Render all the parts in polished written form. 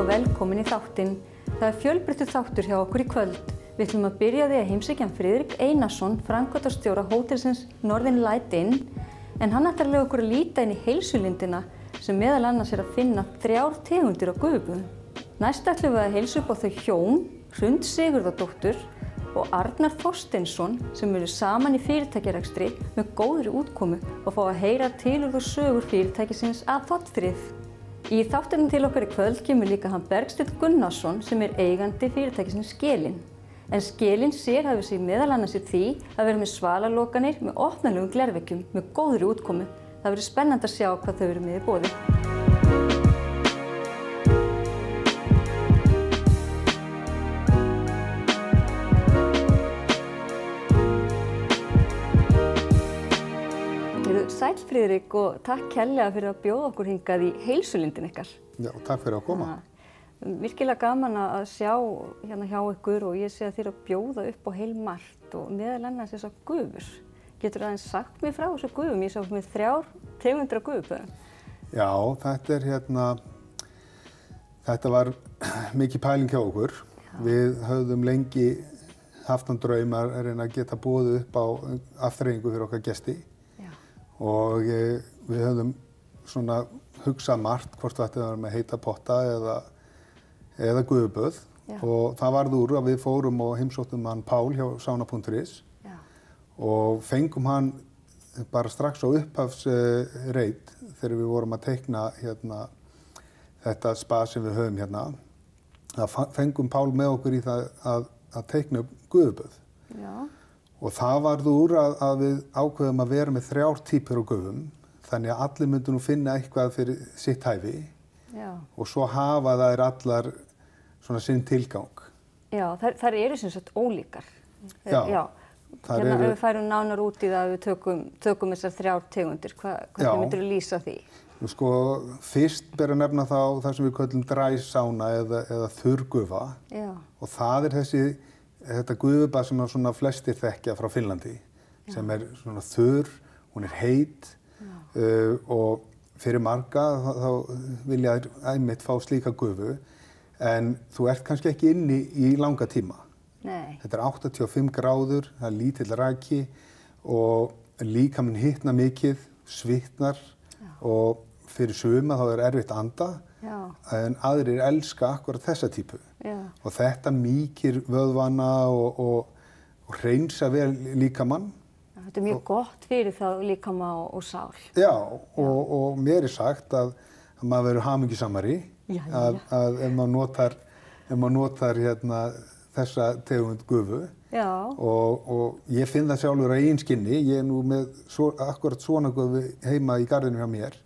og velkomin í þáttinn. Það fjölbreyttur þáttur hjá okkur í kvöld. Við ætlum að byrja á því að heimsækja Friðrik Einarsson, framkvæmdastjóra hótelsins Northern Light Inn, en hann ætlar að leyfa okkur að líta inn í heilsulindina sem meðal annars að finna 3 tegundir á gufuböðum. Næst ætlum við að heilsa upp á þau hjón, Hrund Sigurðardóttur og Arnar Þorsteinsson sem eru saman í fyrirtækjarekstri með góðri útkomu og fá að heyra tilurð og sögur fyrirtækisins að þvottþrif. Í þáttunum til okkar í kvöld kemur líka hann Bergsteinn Gunnarsson sem eigandi fyrirtækisins Skelin. En Skelin sérhæfir sig meðal annars í því að vera með svalalokanir með opnalegum glerveggjum með góðri útkomu. Það verður spennandi að sjá hvað þau eru með í boði. Sæll Friðrik og takk kærlega fyrir að bjóða okkur hingað í heilsulindin ykkar. Já, takk fyrir að koma. Virkilega gaman að sjá hérna hjá ykkur og ég sé að þið eru að bjóða upp á heilmargt og meðal annars þessar gufur. Getur aðeins sagt mér frá þessu gufum? Ég sá með 3 tegundir af gufuböðum. Já, þetta var mikið pæling hjá okkur. Já. Við höfðum lengi haft þann draum að reyna að geta boðið upp á afþreyingu fyrir okkar gesti. Og við höfðum svona hugsað margt hvort við ættum að vera með heita potta eða gufuböð. Og það varð úr að við fórum og heimsóttum hann Pál hjá sauna.is og fengum hann bara strax á upphafsreit þegar við vorum að teikna hérna, þetta spa sem við höfum hérna. Það fengum Pál með okkur í það að teikna upp gufuböð. Já. Og það varð úr að við ákveðum að vera með 3 típur á gufum, þannig að allir myndu nú finna eitthvað fyrir sitt hæfi. Já. Og svo hafa þær allar svona sinn tilgang. Já, þær eru sem sagt ólíkar. Já. Hérna ef við færum nánar út í það að við tökum þessar 3 tegundir, hvernig myndirðu lýsa því? Sko, fyrst ber að nefna þá það sem við köllum dry sauna eða þurr gufa. Já. Og það er þetta gufubað sem svona flestir þekkja frá Finnlandi, sem er svona þurr, hún er heit og fyrir marga þá vilja þær einmitt fá slíka gufu, en þú ert kannski ekki inni í langa tíma. Nei. Þetta er 85 gráður, það er lítill raki og líkaminn hitnar mikið, svitnar og fyrir suma þá er erfitt að anda. Já. En aðrir elska akkurat þessa típu. Já. Og þetta mýkir vöðvana og hreinsa vel líkamann. Þetta er mjög gott fyrir þá líkama og sál. Já, og mér er sagt að maður verður hamingjusamari að ef maður notar hérna, þessa tegund gufu. Já. Og ég finn það sjálfur á eigin skinni. Ég er nú með akkurat svona gufu heima í garðinu hjá mér.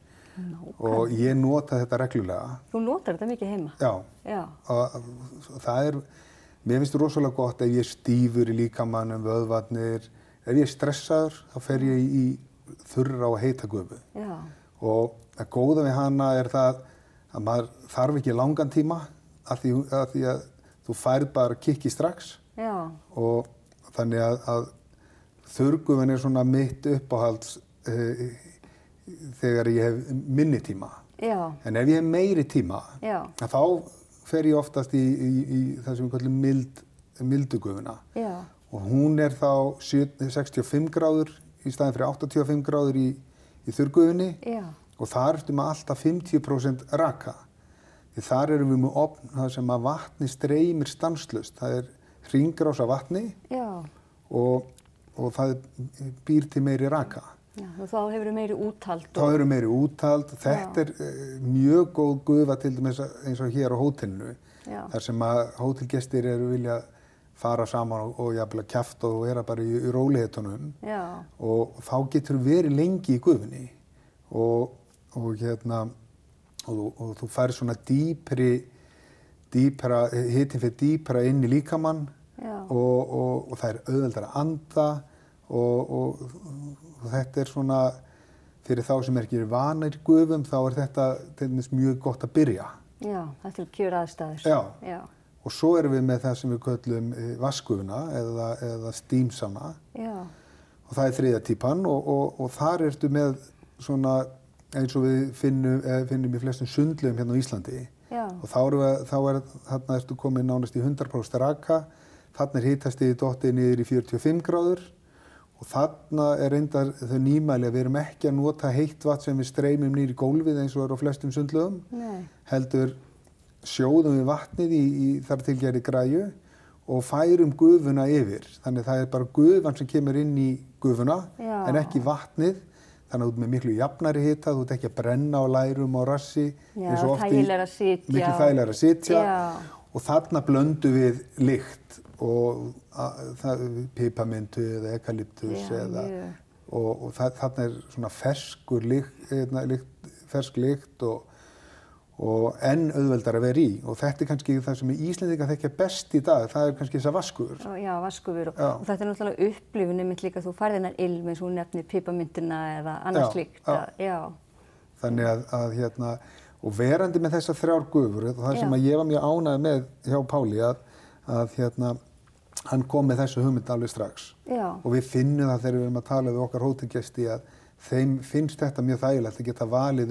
Og ég nota þetta reglulega. Þú notar þetta mikið heima? Já. Já. Og mér finnst það rosalega gott ef ég er stífur í líkamanum, vöðvarnir. Ef ég er stressaður, þá fer ég í þurra og heita gufu. Já. Og það góða við hana er það að maður þarf ekki langan tíma af því að þú færð bara kikki strax. Já. Og þannig að þurrgufan er svona mitt uppáhalds þegar ég hef minni tíma. Já. En ef ég hef meiri tíma, þá fer ég oftast í það sem við kallum mildu gufuna. Já. Og hún er þá 65 gráður í staðinn fyrir 85 gráður í þurrgufunni. Já. Og þar ertu með alltaf 50% raka. Því þar erum við með ofn þar sem að vatni streymir stanslaust. Það er hringrás af vatni. Já. Og það býr til meiri raka. Já, og þá hefur meiri úthald. Þá hefur meiri úthald. Þetta er mjög góð gufa til dæmis eins og hér á hótelinu. Já. Þar sem að hótelgestir vilja fara saman og jafnvel að kjafta og vera bara í rólegheitunum. Já. Og þá getur verið lengi í gufunni. Og þú færir svona hitinn fyrir dýpra inn í líkamann. Já. Og það er auðveldara að anda og þetta er svona, fyrir þá sem ekki eru vanir gufum, þá er þetta til dæmis mjög gott að byrja. Já, þetta er kjöraðstæður. Já. Já. Og svo erum við með það sem við köllum vatnsgufuna eða steamsauna. Já. Og það er 3. típan og þar ertu með svona eins og við finnum í flestum sundlaugum hérna á Íslandi. Já. Og þarna ertu komin nánast í 100% raka, þarna hitastigið dottið niður í 45 gráður og þarna reyndar þau nýmæli að við erum ekki að nota heitt vatn sem við streymum niður í gólfið eins og er á flestum sundlaugum. Heldur sjóðum við vatnið í þar til gerði græju og færum gufuna yfir. Þannig það er bara gufan sem kemur inn í gufuna en ekki vatnið. Þannig að þú ert með miklu jafnari hita, þú ert ekki að brenna á lærum og rassi. Þægilegra að sitja. Miklu þægilegra að sitja. Og þarna blöndum við lykt og piparmintu eða eukalyptus og þarna er svona fersk lykt og enn auðveldar að vera í. Og þetta er kannski það sem Íslendingar þekkja best í dag, það er kannski þessar vaskufur. Já, vaskufur og þetta er náttúrulega upplifun einmitt líka þú færð hennar ilm eins og hún nefnir piparmintuna eða annars slíkt. Þannig að og verandi með þessar 3 gufur, það sem að ég var mjög ánægð með hjá Páli að hann kom með þessu hugmynd alveg strax. Og við finnum það þegar við erum að tala við okkar hótelgesti að þeim finnst þetta mjög þægilegt að geta valið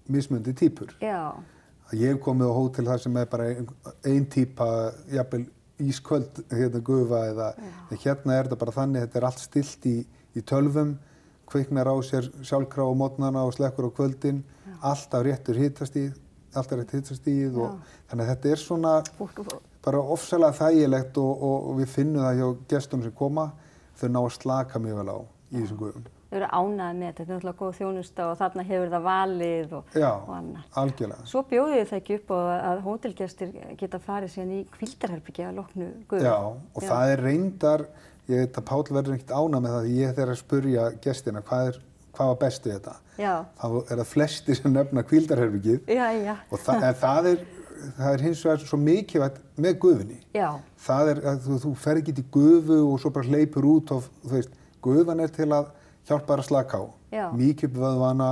mismunandi týpur. Ég hef komið á hótel þar sem er bara ein týpa, jafnvel ísköld gufa eða hérna er þetta bara þannig, þetta er allt stillt í tölvum, kviknar á sér sjálfkrafa á morgnana og slekkur á kvöldin, alltaf réttur hitastigið, og þannig að þetta er svona bara ofsalega þægilegt og við finnum það hjá gestum sem koma, þau ná að slaka mjög vel á í þessum gufum. Þau eru ánægðir með þetta er náttúrulega góð þjónusta og þarna hefur það valið og annað. Já, algjörlega. Svo bjóðið það ekki upp á að hótelgestir geta farið síðan í hvíldarherbergi að loknu gufu. Já, og það er reyndar, ég veit að Páll verður ekkert ánægð með það því ég þegar að spurja gestina hvað var best við þetta. Þá er það flestir sem nefna hvíldarherbergið. Og það er hins vegar svo mikilvægt með gufunni. Það er að þú fer ekki í gufu og svo bara hleypur út og þú veist, gufan er til að hjálpa að slaka á, mýkja upp vöðvana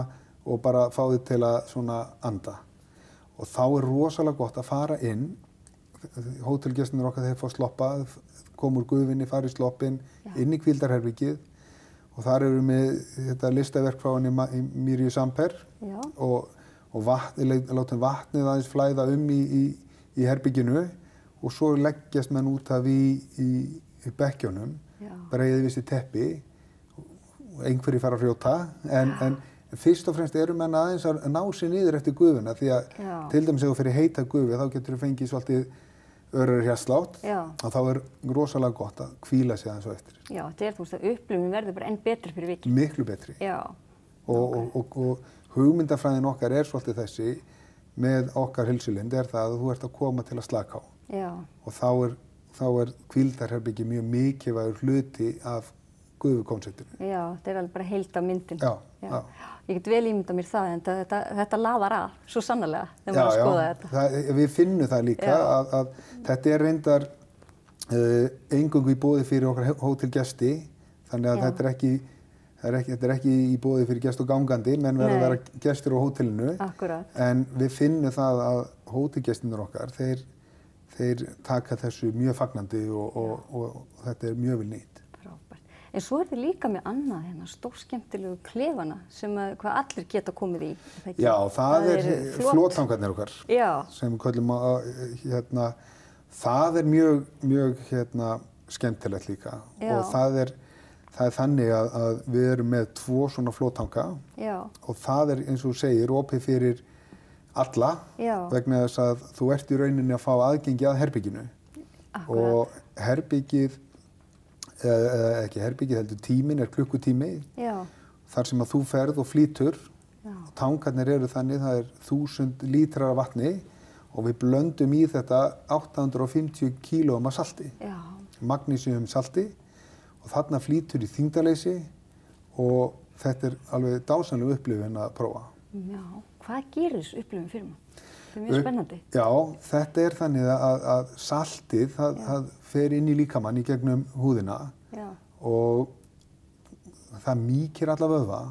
og bara fá þig til að svona anda. Og þá er rosalega gott að fara inn, hótelgestinir okkar þeir fá sloppa, koma úr gufinni, fara í sloppinn, inn í hvíldarherbergið og þar eru við með þetta listaverk frá henni Miriu Samper og látum vatnið aðeins flæða í herberginu og svo leggjast menn út af í bekkjunum, breiðið við sér teppi. Einhverjir fara að frjóta, en fyrst og fremst eru menn aðeins að ná sér niður eftir gufuna því að til dæmis ef þú fyrir heita gufu þá getur þú fengið svolítið örari hjartslátt og þá er rosalega gott að hvíla sig aðeins á eftir. Já, þetta er þú veist að upplifun verður bara enn betri fyrir vikið. Miklu betri. Og hugmyndafræðin okkar er svolítið þessi með okkar heilsulind er það að þú ert að koma til að slaka á. Og þá er hvíldarherbergi mjög mikilvægur hluti af gufukonseptinu. Já, þetta er alveg bara heild á myndin. Ég get vel ímyndað mér það, en þetta laðar að, svo sannarlega, þegar maður skoða þetta. Við finnum það líka að þetta er reyndar eingöngu í boði fyrir okkar hótelgesti, þannig að þetta er ekki í boði fyrir gest og gangandi, menn verður að vera gestir á hótelinu. En við finnum það að hótelgestinir okkar, þeir taka þessu mjög fagnandi og þetta er mjög vel nýtt. En svo er þið líka með annað hérna, stórskemmtilegu klefana sem hvað allir geta komið í. Já, það er flottangarnir okkar sem við köllum það er mjög skemmtilegt líka og það er þannig að við erum með 2 svona flottanga og það er eins og þú segir opið fyrir alla vegna þess að þú ert í rauninni að fá aðgengi að herberginu og herbergið ekki herbergið heldur tíminn er klukkutími þar sem að þú ferð og flýtur og tangarnir eru þannig það er 1000 lítrar af vatni og við blöndum í þetta 850 kílóum af salti magnísíum salti og þarna flýtur í þyngdarleysi og þetta er alveg dásamleg upplifun að prófa. Já, hvað gerir þessu upplifun fyrir maður? Þetta er mjög spennandi. Já, þetta er þannig að saltið, það fer inn í líkamann í gegnum húðina og það mýkir alla vöðva.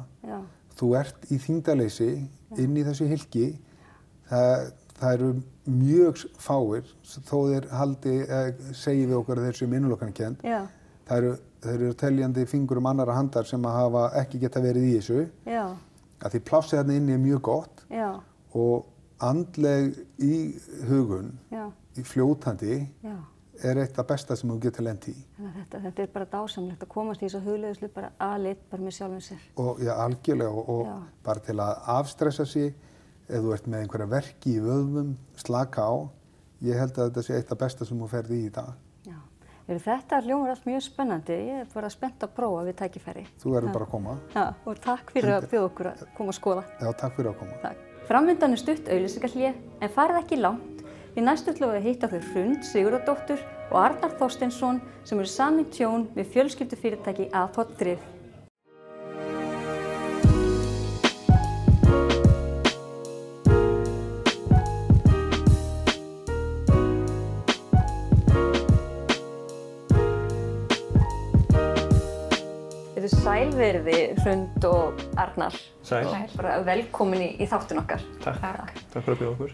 Þú ert í þyngdarleysi inn í þessu hylki. Það eru mjög fáir, þó þeir segi við okkur að þeir séu innilokunarkennd. Það eru teljandi fingur annarra handar sem hafa ekki geta verið í þessu. Að því plássið þarna inni er mjög gott og andleg íhugun, í fljótandi, eitt af besta sem þú getur lent í. Þetta bara dásamlegt að komast í þessu hugleiðslu bara aðlit bara með sjálfum sér. Og algjörlega og bara til að afstressa sig, ef þú ert með einhverja verki í vöðvum, slaka á. Ég held að þetta sé eitt af besta sem þú ferð í dag. Já. Þetta hljómar allt mjög spennandi. Ég bara spennt að prófa við tækifæri. Þú verður bara að koma. Já, og takk fyrir að bjóða okkur að koma að skoða. Já, takk fyrir að koma. Takk. Framundan stutt auglýsingahlé, en farið ekki langt. Í næstu ætlum við að hitta þau Hrund Sigurðardóttur og Arnar Þorsteinsson sem eru samin tjón við fjölskyldufyrirtæki Athot Þrif. Þetta sælverði Hrund og Arnar. Sæl. Bara velkomin í þáttinn okkar. Takk fyrir að bjóða okkur.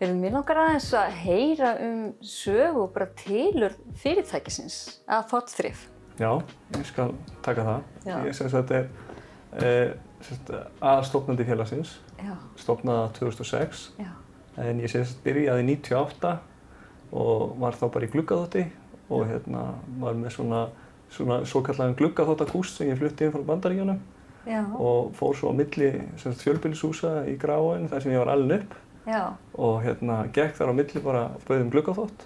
Mér langar aðeins að heyra sögu og bara tilurð fyrirtækisins Athot Þrif. Já, ég skal taka það. Já. Ég sem sagt aðalstofnandi félagsins, stofnaða 2006. Já. En ég sem sagt byrjaði 98 og var þá bara í gluggaþvotti og var með svona svokallaðan gluggaþvottakúrs sem ég flutti inn frá Bandaríkjunum. Já. Og fór svo á milli fjölbýlishúsa í Grafarvogi þar sem ég var alinn upp. Já. Og gekk þar á milli bara bauð gluggaþvott.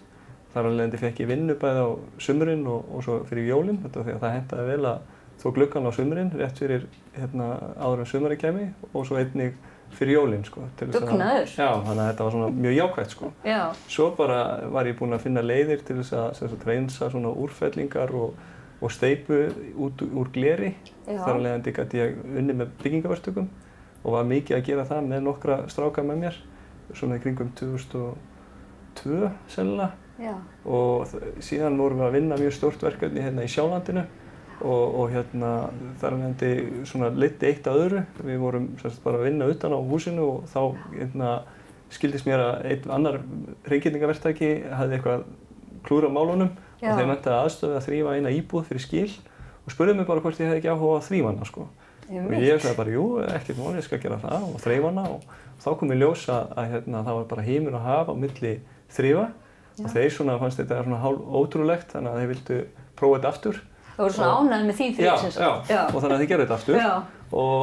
Þar af leiðandi fékk ég vinnu bæði á sumrin og svo fyrir jólin. Þetta því að það hentaði vel að þvo gluggan á sumrin rétt fyrir áður en sumarið kæmi og svo einnig fyrir jólin sko. Dugnaður. Já, þannig að þetta var svona mjög jákvætt sko. Já. Svo bara var ég búinn að finna leiðir til þess að reynsa svona úrfellingar og steypu úr gleri. Já. Þar af leiðandi gat ég unnið með byggingaverktökum og var mikið að gera það með nokkra stráka með mér. Svona í kringum 2002 sennilega. Já. Og síðan vorum við að vinna mjög stórt verkefni í Sjálandinu og þar af leiðandi svona leiddi eitt að öðru. Við vorum bara að vinna utan á húsinu og þá skildist mér að einn annar hreingerningaverktaki hafði eitthvað klúður á málunum og þeir menntaði aðstöðu að þrífa eina íbúð fyrir skil og spurði mig bara hvort ég hefði ekki áhuga á að þrífa hana sko. Og ég sagði bara, jú, ekkert mál, ég skal gera það og þreifa hana og þá kom ég ljós að það var bara himinn og haf á milli þrifa og þeir fannst þetta svona hálf ótrúlegt þannig að þeir vildu prófa þetta aftur. Það voru svona ánægðir með þín þrif sem sagt. Já, og þannig að þeir gerðu þetta aftur og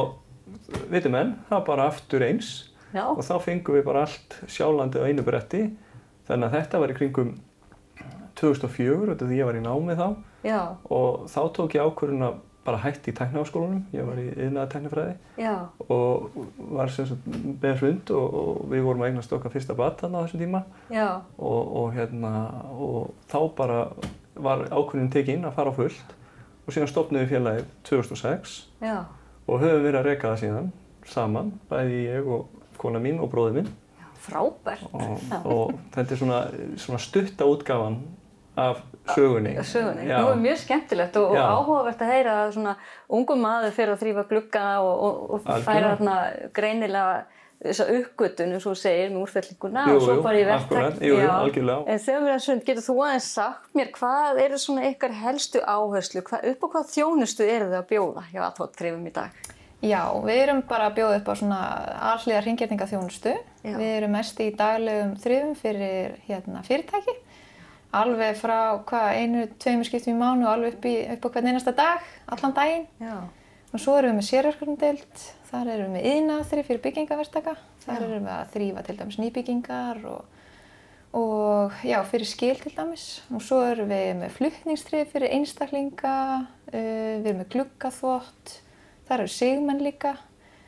viti menn, það var bara aftur eins og þá fengum við bara allt Sjálandið á einu bretti þannig að þetta var í kringum 2004, þetta því ég var í námi þá og þá tók ég ákvörðun að bara hætti í Tækniháskólanum, ég var í iðnaðartæknifræði og var sem sagt með Hrund og við vorum að eignast okkar fyrsta barn þarna á þessum tíma og þá bara var ákvörðunin tekin að fara á fullt og síðan stofnuðum við félagið 2006 og höfum verið að reka það síðan saman, bæði ég og kona mín og bróðir minn. Frábært. Og þetta svona stutta útgáfan af sögunni. Sögunni. Það var mjög skemmtilegt og áhugavert að heyra að svona ungum maður fer að þrífa gluggana og færa þarna greinilega þessa uppgötvun, eins og þú segir, með úrfellinguna og svo bara í verktaki. Jú, algjörlega. En þegar við erum svona, getur þú aðeins sagt mér hvað eru svona ykkar helstu áherslu, upp á hvað þjónustu eru þið að bjóða hjá Athot Þrifum í dag? Já, við erum bara að bjóða upp á svona alhliða hreingerningaþjónustu. Við erum mest í daglegum þrifum fyrir fyrirtæki. Alveg frá 1-2 skiptum í mánuði og alveg upp á hvern einasta dag, allan daginn. Já. Og svo erum við með sérverkefnadeild, þar erum við með iðnaðarþrif fyrir byggingaverktaka. Þar erum við að þrífa til dæmis nýbyggingar og fyrir skil til dæmis. Og svo erum við með flutningsþrif fyrir einstaklinga, við erum með gluggaþvott, þar eru sigmenn líka.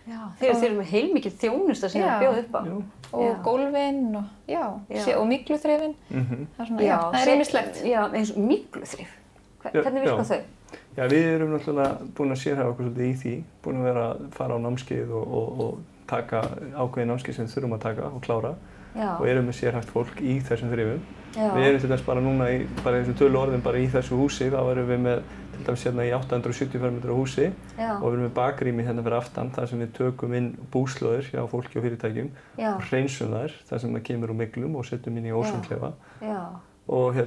Já, þeir eru með heilmikið þjónusta sem það bjóð upp á. Og gólfin og mygluþrifin. Það er ýmislegt. Já, eins og mygluþrif. Hvernig virka þau? Já, við erum náttúrulega búin að sérhæfa okkur svolítið í því, búin að vera að fara á námskeið og taka ákveðin námskeið sem við þurfum að taka og klára og erum með sérhæft fólk í þessum þrifum. Við erum til dæmis bara núna í þessum tölu orðin bara í þessu húsi, þá erum við með til dæmis hérna í 870 fermetra húsi og við erum með bakrými hérna fyrir aftan þar sem við tökum inn búslóðir hjá fólki og fyrirtækjum og hreinsum þær þar sem það kemur úr myglum og setjum inn í ósonsklefa og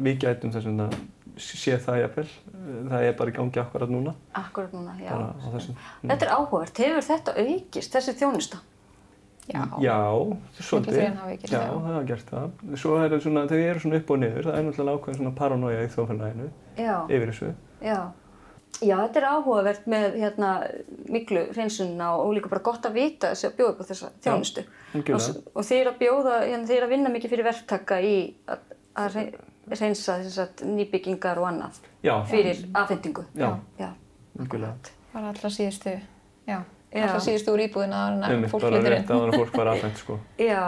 við gætum þess að sé það jafnvel, það er bara í gangi akkurat núna. Akkurat núna, já. Þetta er áhugavert. Hefur þetta aukist, þessi þjónusta? Já, svolítið. Já, það hafa gert það. Svo þau eru svona upp og niður. Það náttúrulega ákveðin svona paranoia í þjóðfélaginu yfir þessu. Já, þetta áhugavert með myglu hreinsunina og líka bara gott að vita að bjóða upp á þessa þjónustu. Og þið eru að bjóða, þið eru að vinna mikið fyrir verktaka í að hreinsa nýbyggingar og annað fyrir afhendingu. Já, algjörlega. Bara allra síðustu úr íbúðina áður en fólk flytur inn. Bara rétt áður en fólk var afhent, sko. Já,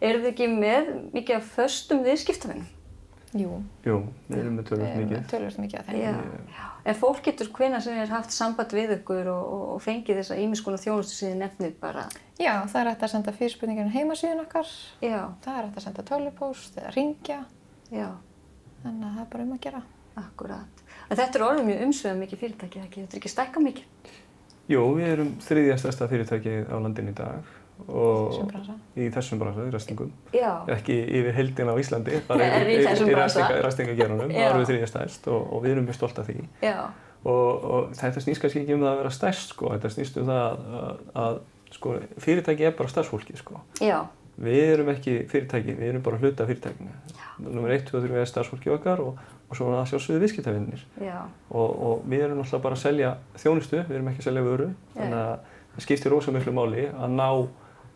eru þið ekki með mikið af föstum viðskiptavinum? Jú, við erum með töluvert mikið af þeim. En fólk getur hvenær sem haft samband við ykkur og fengið þessa ýmiss konar þjónustu sem þið nefnið bara? Já, það er hægt að senda fyrirspurningar á heimasíðuna okkar. Já. Það er hægt að senda tölvupóst eða hringja. Já. Þannig að það er bara að gera. Akkurát. En þetta er orðið mjög umsvifamikið fyrirtæki, ekki? Þetta er ekki stækkað mikið? Jú, við erum 3. stærsta fyrirtækið á landinu í dag. Í þessum bransa, í ræstingum. Ekki yfir heildina á Íslandi, bara í ræstingageiranum. Það erum við 3. stærst og við erum mjög stolt af því. Og þetta snýst kannski ekki um það að vera stærst, sko. Þetta snýst um það að fyrirtæki er bara starfsfólki, sko. Við erum ekki fyrirtæki, við erum bara hluti af fyrirtækinu. Númer 1, 2 og 3 er starfsfólki okkar og svo að sjálfsögðu viðskiptavinir. Og við erum náttúrulega bara að selja þjónustu, við erum ekki að selja vöru. Þannig að það skiptir rosa miklu máli að ná,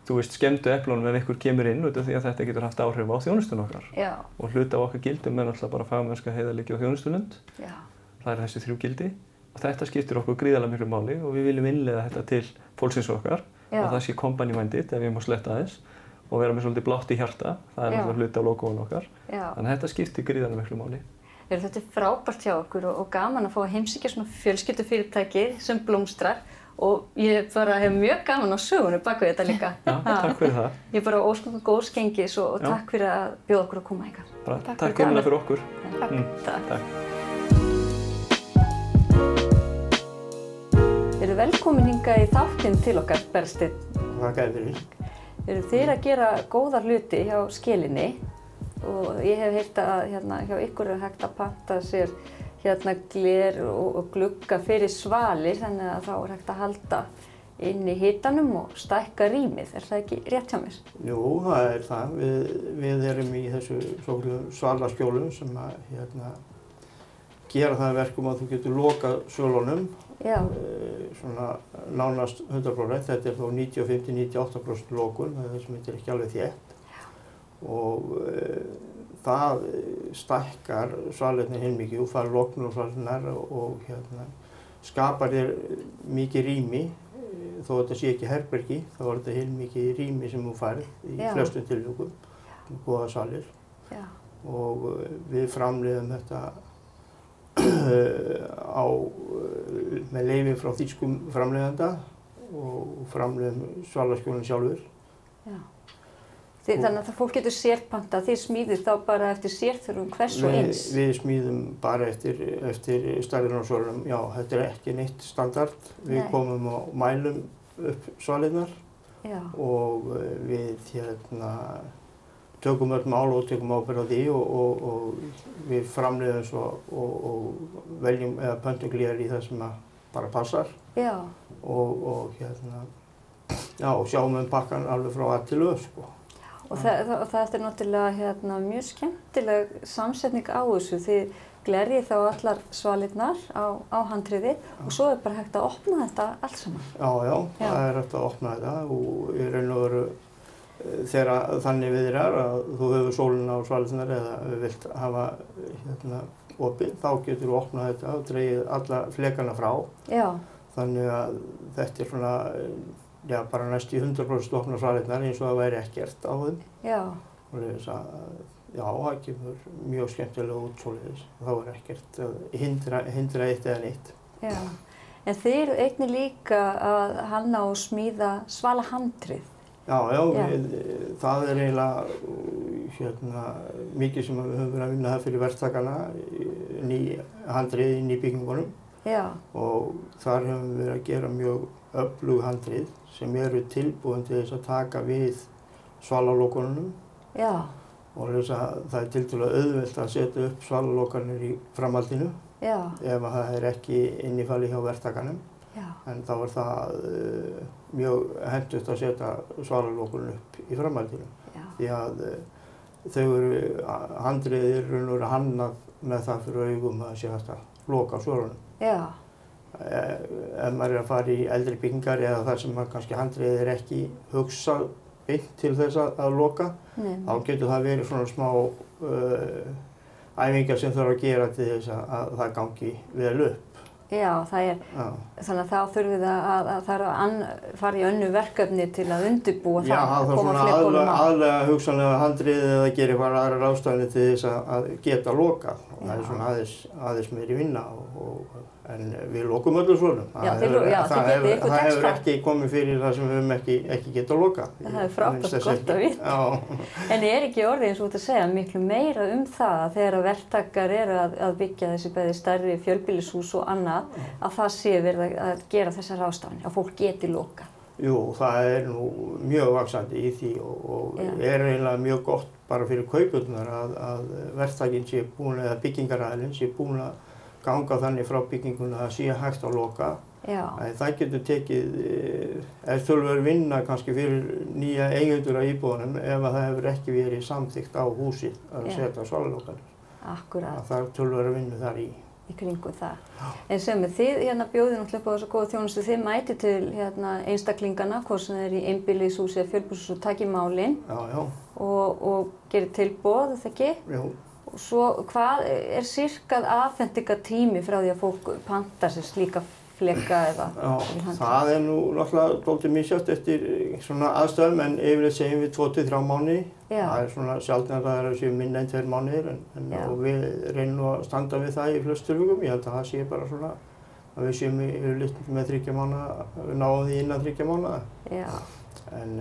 skemmdu eplunum ef ykkur kemur inn út af því að þetta getur haft áhrif á þjónustuna okkar. Og hluti af okkar gildum er náttúrulega bara fagmennska, heiðarleiki og þjónustulund. Það er þessi 3 gildi. Og þetta skiptir okkur gríðarlega miklu máli og við viljum innleiða þetta til fólksins okkar. Og það sé company-minded, ef ég má sletta aðeins. Og vera með svolítið blátt í hjarta. Það er náttúrulega hluti af logoinu okkar. Þannig að þetta skiptir gríðarlega miklu máli. Þetta er frábært hjá okkur og gaman að fá að heimsækja svona fjölskyldufyrirtæki sem blómstrar og ég bara hef mjög gaman á sögunni bak við þetta líka. Já, takk fyrir það. Ég bara óska okkur góðs gengis og takk fyrir að bjóða okkur að koma hingað. Takk fyrir okkur. Takk. Eru velkomin hingað í þáttinn til okkar, Bergsteinn. Þakka fyrir. Eru þið að gera góða hluti hjá Skelinni og ég hef heyrt að hjá ykkur er hægt að panta sér gler og glugga fyrir svalir þannig að þá er hægt að halda inn í hitanum og stækka rýmið. Er það ekki rétt hjá mér? Jú, það er það. Við erum í þessu svalaskjólum sem að gera það verkum að þú getur lokað svölunum svona nánast 100%. Þetta er þó 95–98% lokun, það er það sem þetta er ekki alveg þétt. Og það stækkar svalirnar heilmikið og fær loknur á svalirnar og skapar þér mikið rými. Þó þetta sé ekki herbergi, þá er þetta heilmikið rými sem þú færð í flestum tilvikum, góða svalir. Og við framleiðum þetta með leyfi frá þýskum framleiðanda og framleiðum svalaskjólinn sjálfur. Þannig að fólk getur sérpantað, þið smíðið þá bara eftir sérþörfum hvers og eins? Við smíðum bara eftir stærðina á svölunum. Já, þetta er ekki neitt standard. Við komum og mælum upp svalirnar og við tökum öll mál og tökum ábyrgð á því og við framleiðum svo og veljum eða pöntum gler í það sem bara passar. Og sjáum pakkan alveg frá A til Ö, sko. Og það er náttúrulega mjög skemmtileg samsetning á þessu. Þið glerjið þá allar svalirnar á handriði og svo er bara hægt að opna þetta allt saman. Já, það er hægt að opna þetta og í raun og veru þegar þannig viðrar að þú hefur sólina á svalirnar eða vilt hafa opið, þá getur þú opnað þetta og dregið alla flekana frá. Þannig að þetta er svona bara næst í 100% opna svalirnar eins og það væri ekkert á þeim. Og það kemur mjög skemmtilega út svoleiðis. Þá er ekkert að hindra eitt eða neitt. En þið eru einnig líka að hanna og smíða svalahandrið. Það er eiginlega mikið sem við höfum verið að vinna það fyrir verktakana, handrið inn í byggingunum. Og þar höfum við verið að gera mjög öflug handrið sem eru tilbúin til þess að taka við svalalokunum. Og það er tiltölulega auðvelt að setja upp svalalokanir í framhaldinu ef það er ekki innifalið hjá verktakanum. En þá er það mjög hentugt að setja svalarlokunum upp í framhaldinu. Því að þau eru handriðir hannað með það fyrir augum að sé hægt að loka svalunum. Ef maður er að fara í eldri byggingar eða þar sem kannski handriðið er ekki hugsað beint til þess að loka, þá getur það verið svona smá æfingar sem þarf að gera til þess að það gangi vel upp. Já, þannig að þá þurfið að fara í önnur verkefni til að undirbúa það að koma flekunum á. Já, það er svona aðlega hugsanlega handriðið eða gera eitthvað aðrar ráðstafanir til þess að geta lokað. Það er svona aðeins meiri vinna en við lokum öllum svonum. Það hefur ekki komið fyrir það sem við höfum ekki getað lokað. Það er frábært gott að vita. En er ekki orðið eins og út að segja miklu meira það að þegar verktakar eru að byggja þessi bæði stærri fjölbýlishús og annað, að það sé verið að gera þessar ráðstafanir, að fólk geti lokað? Jú, það er nú mjög vaxandi í því og er eiginlega mjög gott bara fyrir kaupendur að verktakinn sé búinn eða byggingaraðilinn sé búinn að ganga þannig frá byggingunni að það sé hægt að loka. Það getur tekið, töluverð vinna kannski fyrir nýja eigendur að íbúðunum ef það hefur ekki verið samþykkt á húsið að setja svalarlokanir. Akkúrat. Það er töluverð vinnu þar í kringum það. En sem þið bjóðið náttúrulega upp á þessa góða þjónustu, þið mætið til einstaklingana, hvort sem það er í einbýlishúsi eða fjölbýlishúsi og takið málin og gerir tilboð, er það ekki? Jú. Og svo hvað er sirkað afhendingartími frá því að fólk pantar sér slíka fleka eða? Það er nú náttúrulega dálítið misjafnt eftir svona aðstæðum en yfirleitt segjum við 2-3 mánuði. Það er svona sjaldnar að það séu minna en 2 mánuðir og við reynum að standa við það í flestum tilvikum. Ég held að það sé bara svona að við séum yfirleitt með 3 mánuða, við náum því innan 3 mánuða. En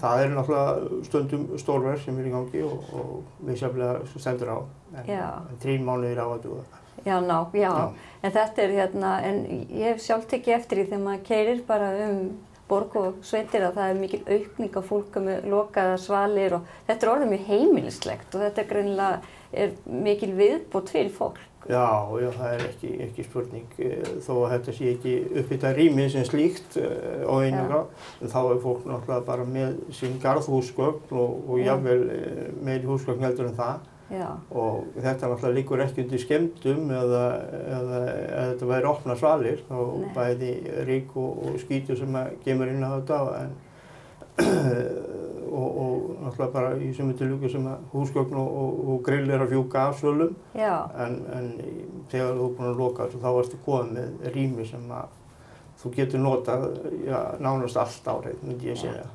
það er náttúrulega stundum stórverk sem er í gangi og misjafnlega stendur á. En 3 mánuðir á að duga. En þetta er en ég hef sjálf tekið eftir því þegar maður keyrir bara borg og sveitir að það er mikil aukning af fólk með lokaða svalir og þetta er orðið mjög heimilislegt og þetta greinilega mikil viðbót fyrir fólk. Já, það er ekki spurning þó að þetta sé ekki upphitað rými sem slíkt á einu grad. Þá er fólk náttúrulega bara með sín garðhúsgögn og jafnvel meiri húsgögn heldur en það. Og þetta náttúrulega liggur ekki undir skemmdum eða þetta væri opna svalir, þá bæði ryk og skítur sem kemur inn á þetta og náttúrulega bara í sömu tilvikum sem húsgögn og grill er að fjúka af svölum. En þegar þú er búinn að loka þessu þá ertu komið með rými sem þú getur notað nánast allt árið, myndi ég segja.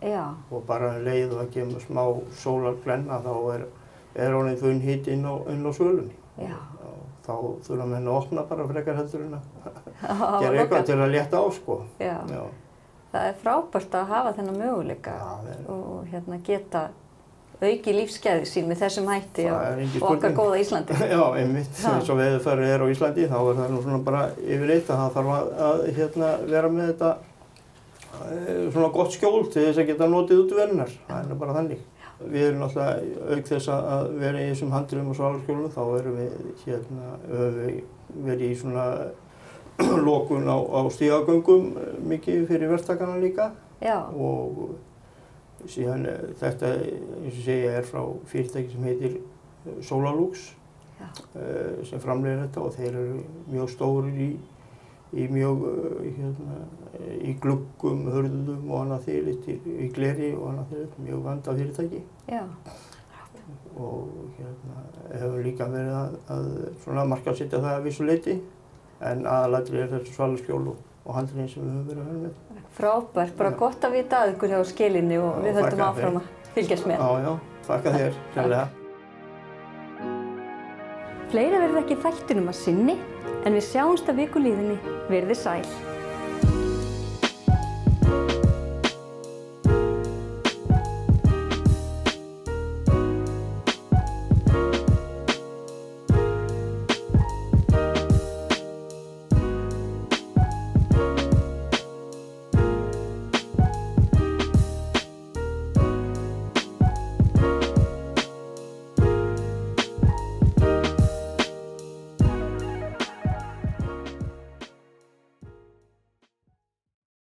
Og bara leið og það kemur smá sólarglenna þá er honum þunn hiti inn á svölunni. Þá þurfa menn að opna bara frekar heldur en að gera eitthvað til að létta á, sko. Það er frábært að hafa þennan möguleika og geta auki lífsgæði sín með þessum hætti og okkar góða Íslandi. Já, einmitt. Eins og veðurfarið er á Íslandi, þá er það nú svona bara yfirleitt að það þarf að vera með þetta svona gott skjól til þess að geta notið út verðunar. Það er bara þannig. Við erum náttúrulega auk þess að vera í þessum handriðum og svalarskjólum, þá erum við verið í svona lokun á stígagöngum mikið fyrir verktakana líka. Og síðan þetta, eins og segja, er frá fyrirtæki sem heitir Solalux sem framleiðir þetta og þeir eru mjög stórir í gluggum, hurðum og annað þvíumlíkt, í gleri og annað þvíumlíkt, mjög vandað fyrirtæki. Og hefur líka verið að markaðssetja það að vissu leyti, en aðalatriðið er þessi svalarskjól og handriðin sem við höfum verið að vera með. Frábært, bara gott að vita að ykkur hjá Skelinni og við höldum áfram að fylgjast með. Já, þakka þér, sérlega. Fleira verður ekki þættinum að sinni, en við sjáumst að viku liðinni. Verið sæl.